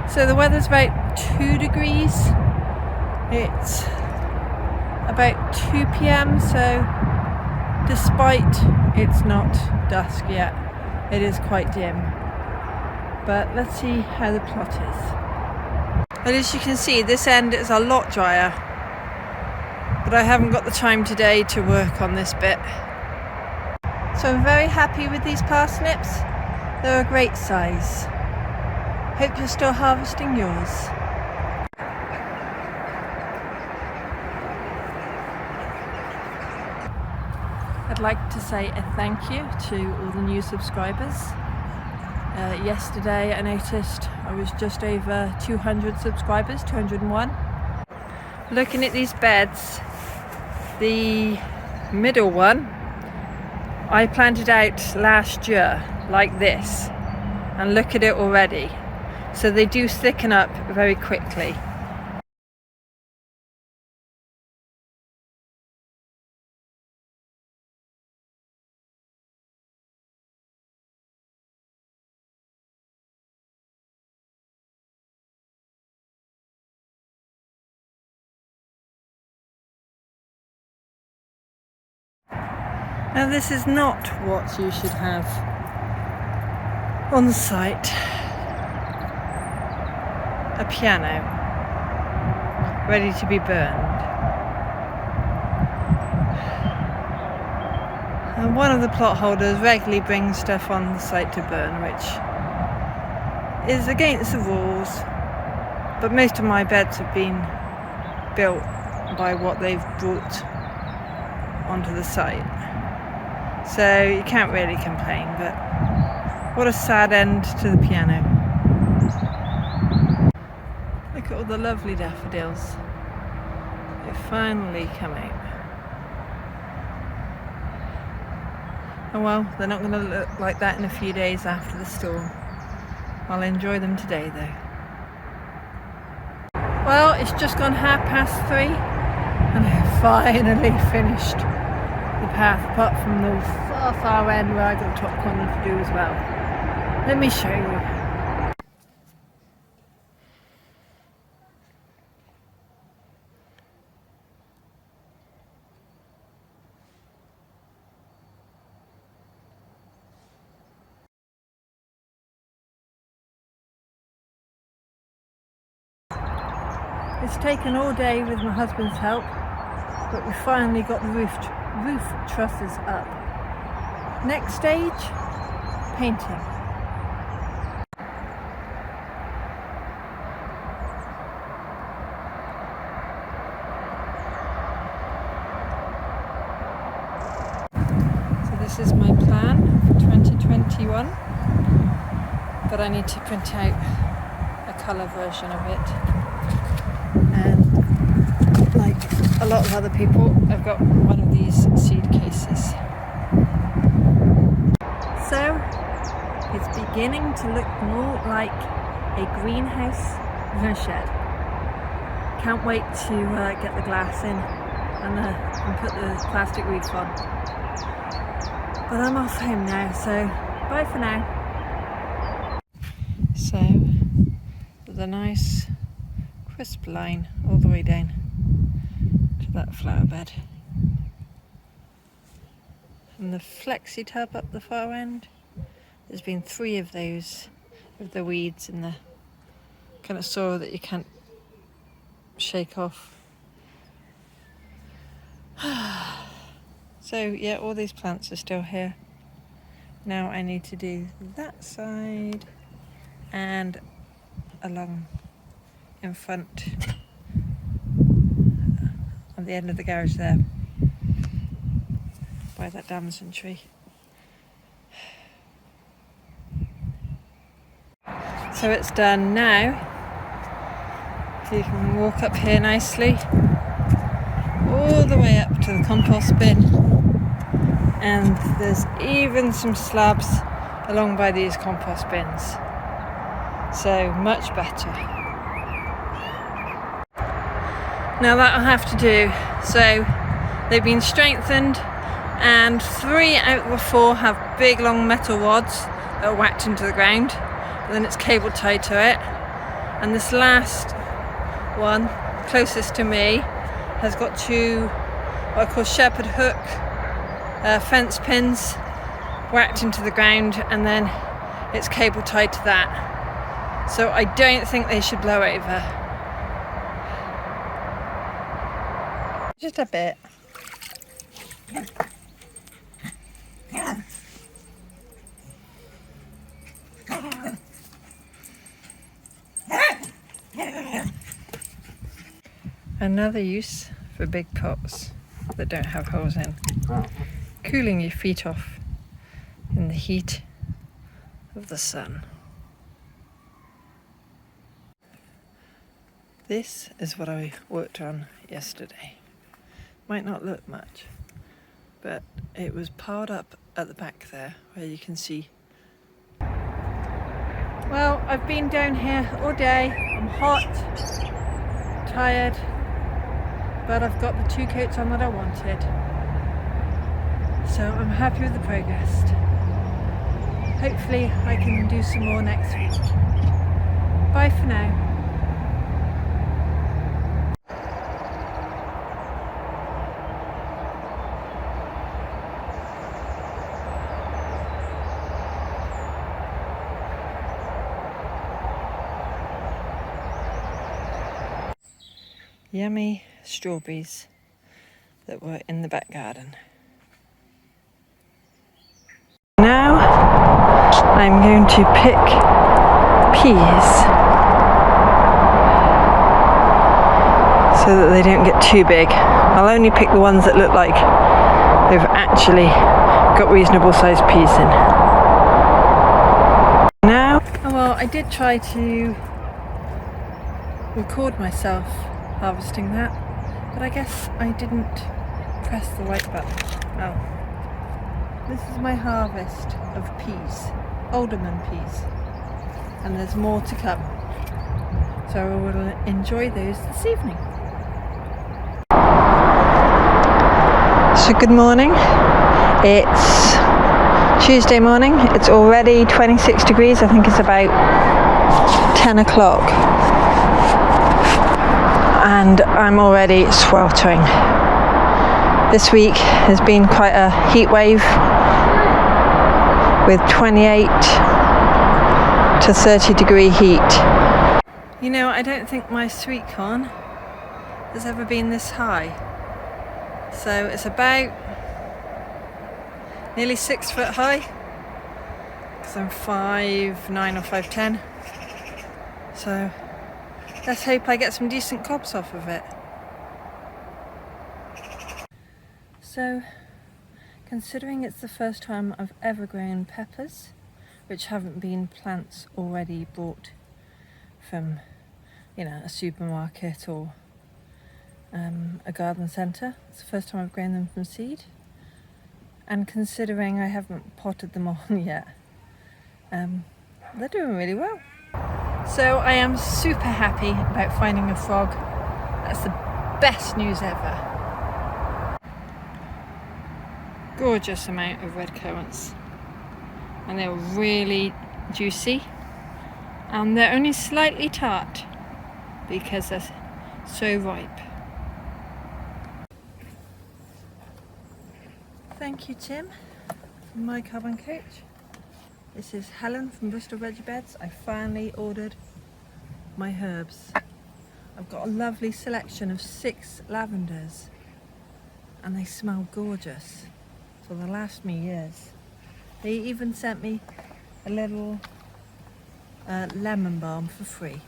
So the weather's about 2 degrees. It's about 2 p.m. so despite it's not dusk yet, it is quite dim. But let's see how the plot is. But as you can see, this end is a lot drier, but I haven't got the time today to work on this bit. So I'm very happy with these parsnips. They're a great size. Hope you're still harvesting yours. I'd like to say a thank you to all the new subscribers. Yesterday I noticed I was just over 200 subscribers, 201. Looking at these beds, the middle one I planted out last year like this, and look at it already. So they do thicken up very quickly. Now this is not what you should have on site. A piano ready to be burned. And one of the plot holders regularly brings stuff on the site to burn, which is against the rules, but most of my beds have been built by what they've brought onto the site. So you can't really complain, but what a sad end to the piano. Look at all the lovely daffodils. They've finally come out. Oh well, they're not going to look like that in a few days after the storm. I'll enjoy them today though. Well, it's just gone 3:30 and I've finally finished the path, apart from the far end where I got top corner to do as well. Let me show you. It's taken all day with my husband's help, but we finally got the roof trusses up. Next stage, painting. So this is my plan for 2021, but I need to print out a colour version of it. And like a lot of other people, I've got one of these seed cases. So it's beginning to look more like a greenhouse than a shed. Can't wait to get the glass in and put the plastic roof on. But I'm off home now, so bye for now. So there's a nice crisp line all the way down to that flower bed. And the flexi tub up the far end, there's been 3 of those with the weeds and the kind of soil that you can't shake off. So yeah, all these plants are still here. Now I need to do that side and along in front on the end of the garage there by that damson tree. So it's done now. You can walk up here nicely all the way up to the compost bin, and there's even some slabs along by these compost bins, so much better. Now that I'll have to do. So they've been strengthened, and 3 out of the 4 have big long metal rods that are whacked into the ground, and then it's cable tied to it. And this last one, closest to me, has got two what I call shepherd hook fence pins whacked into the ground, and then it's cable tied to that. So I don't think they should blow over. Just a bit. Another use for big pots that don't have holes in. Cooling your feet off in the heat of the sun. This is what I worked on yesterday. Might not look much, but it was piled up at the back there where you can see. Well, I've been down here all day. I'm hot, tired, but I've got the 2 coats on that I wanted. So I'm happy with the progress. Hopefully I can do some more next week. Bye for now. Yummy strawberries that were in the back garden. Now I'm going to pick peas so that they don't get too big. I'll only pick the ones that look like they've actually got reasonable sized peas in. Now, well, I did try to record myself harvesting that, but I guess I didn't press the right button. Oh. This is my harvest of peas, alderman peas, and there's more to come. So I will enjoy those this evening. So good morning. It's Tuesday morning. It's already 26 degrees. I think it's about 10 o'clock. And I'm already sweltering. This week has been quite a heat wave with 28 to 30 degree heat. You know, I don't think my sweet corn has ever been this high. So it's about nearly 6 foot high, because I'm 5'9" or 5'10". So let's hope I get some decent cobs off of it. So, considering it's the first time I've ever grown peppers, which haven't been plants already bought from, a supermarket or a garden centre, it's the first time I've grown them from seed. And considering I haven't potted them on yet, they're doing really well. So I am super happy about finding a frog. That's the best news ever. Gorgeous amount of red currants, and they're really juicy, and they're only slightly tart because they're so ripe. Thank you, Tim, for my carbon coach. This is Helen from Bristol Veggie Beds. I finally ordered my herbs. I've got a lovely selection of 6 lavenders, and they smell gorgeous. So they'll last me years. They even sent me a little lemon balm for free.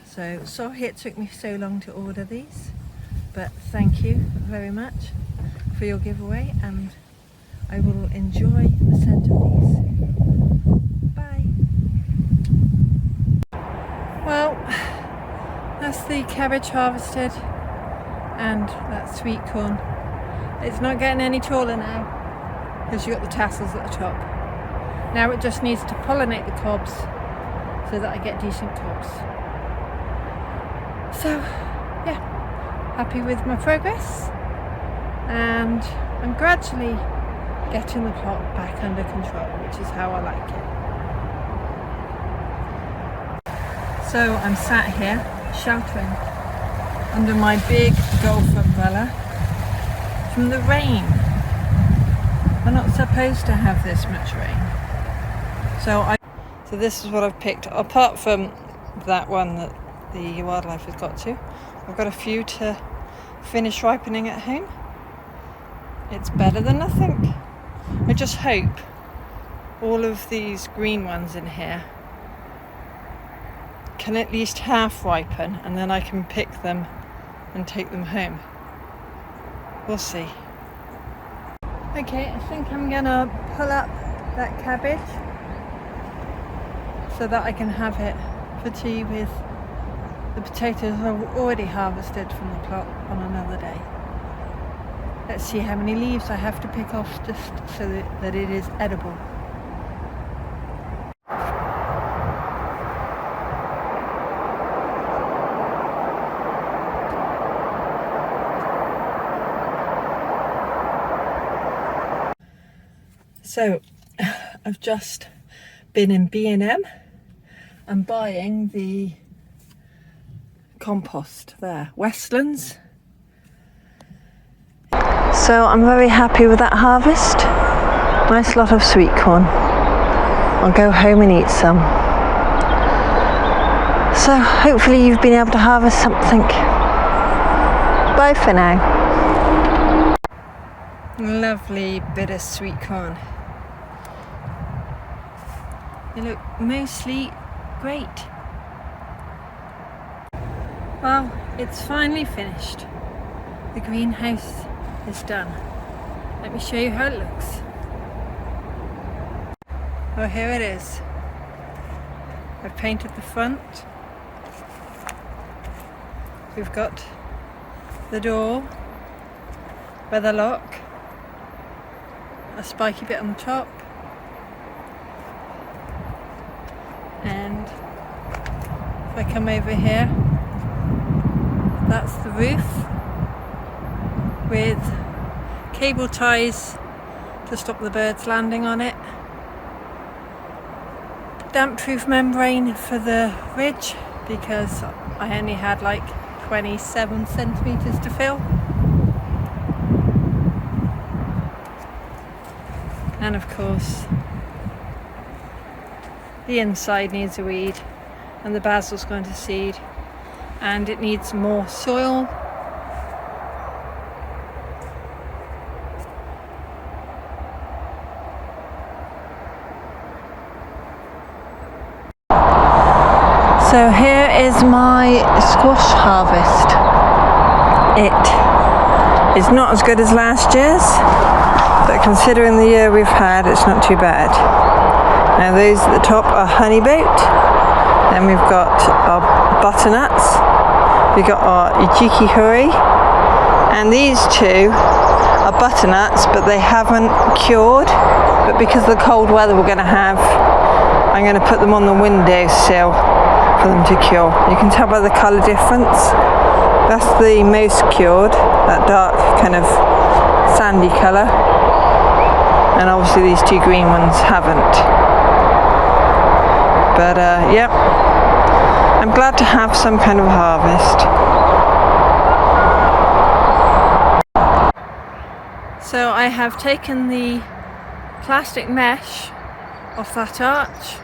So sorry it took me so long to order these, but thank you very much for your giveaway, and I will enjoy the scent of these. Bye. Well, that's the cabbage harvested and that sweet corn. It's not getting any taller now because you've got the tassels at the top. Now it just needs to pollinate the cobs so that I get decent cobs. So yeah, happy with my progress, and I'm gradually getting the plot back under control, which is how I like it. So I'm sat here sheltering under my big golf umbrella from the rain. We're not supposed to have this much rain. So this is what I've picked. Apart from that one that the wildlife has got to, I've got a few to finish ripening at home. It's better than nothing. I just hope all of these green ones in here can at least half ripen, and then I can pick them and take them home. We'll see. Okay, I think I'm gonna pull up that cabbage so that I can have it for tea with the potatoes I've already harvested from the plot on another day. Let's see how many leaves I have to pick off just so that it is edible. So I've just been in B&M and buying the compost there, Westlands. So I'm very happy with that harvest. Nice lot of sweet corn. I'll go home and eat some. So hopefully you've been able to harvest something. Bye for now. Lovely bit of sweet corn. They look mostly great. Well, it's finally finished. The greenhouse is done. Let me show you how it looks. Well, here it is. I've painted the front. We've got the door, weather lock, a spiky bit on the top, and if I come over here, that's the roof with cable ties to stop the birds landing on it, damp proof membrane for the ridge because I only had like 27 centimetres to fill, and of course the inside needs a weed, and the basil's going to seed, and it needs more soil. So here is my squash harvest. It is not as good as last year's, but considering the year we've had, it's not too bad. Now those at the top are honeyboat, then we've got our butternuts, we've got our ijiki-hori, and these two are butternuts, but they haven't cured, but because of the cold weather we're going to have, I'm going to put them on the windowsill for them to cure. You can tell by the colour difference. That's the most cured, that dark kind of sandy colour, and obviously these two green ones haven't. But yep, I'm glad to have some kind of harvest. So I have taken the plastic mesh off that arch,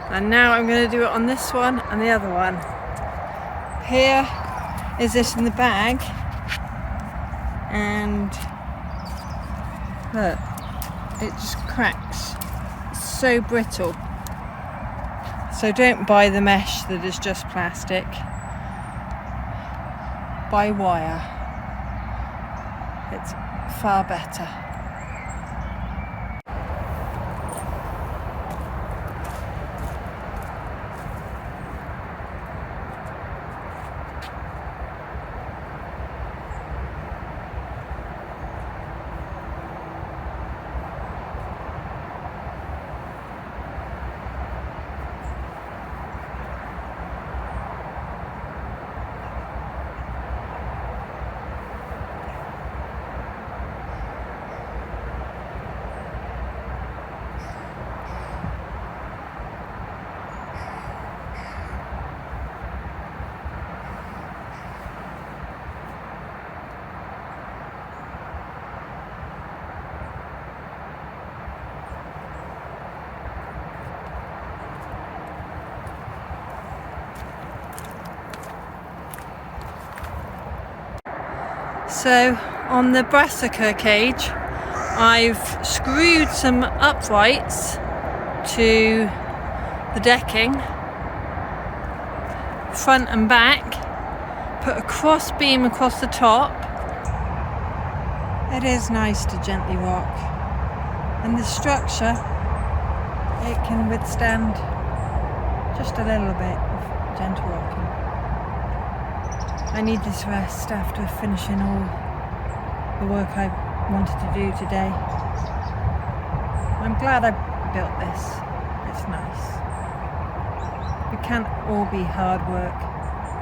and now I'm going to do it on this one and the other one. Here is this in the bag, and look, it just cracks. It's so brittle. So don't buy the mesh that is just plastic. Buy wire. It's far better. So on the brassica cage, I've screwed some uprights to the decking, front and back, put a cross beam across the top. It is nice to gently rock, and the structure, it can withstand just a little bit of gentle rocking. I need this rest after finishing all the work I wanted to do today. I'm glad I built this. It's nice. It can't all be hard work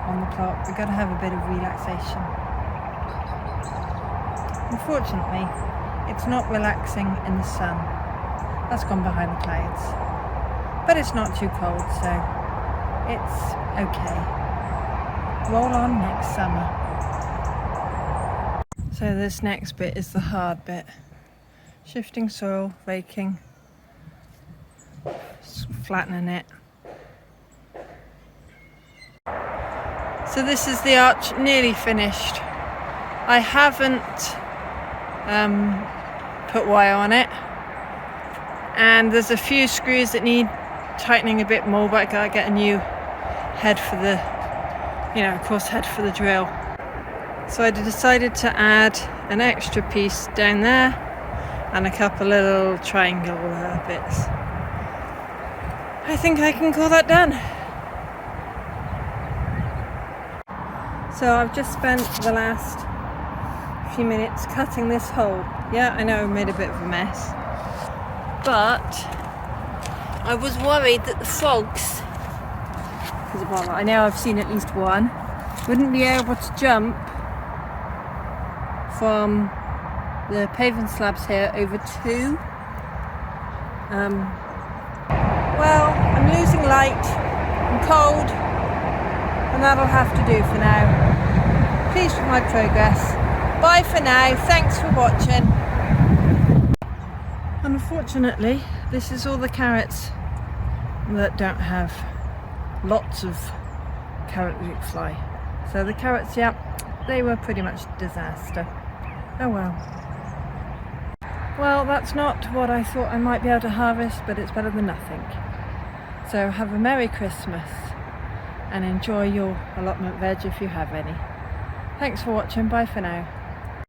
on the clock. We've got to have a bit of relaxation. Unfortunately, it's not relaxing in the sun. That's gone behind the clouds. But it's not too cold, so it's okay. Roll on next summer. So this next bit is the hard bit. Shifting soil, raking, flattening it. So this is the arch nearly finished. I haven't put wire on it, and there's a few screws that need tightening a bit more, but I gotta get a new head for the, cross head for the drill. So I decided to add an extra piece down there and a couple little triangle bits. I think I can call that done. So I've just spent the last few minutes cutting this hole. Yeah, I know I made a bit of a mess, but I was worried that the frogs, because I know I've seen at least one, wouldn't be able to jump from the paving slabs here over to. Well, I'm losing light, I'm cold, and that'll have to do for now. Pleased with my progress. Bye for now, thanks for watching. Unfortunately, this is all the carrots that don't have lots of carrot root fly. So the carrots, yeah, they were pretty much a disaster. Oh well. Well, that's not what I thought I might be able to harvest, but it's better than nothing. So have a Merry Christmas and enjoy your allotment veg if you have any. Thanks for watching, bye for now.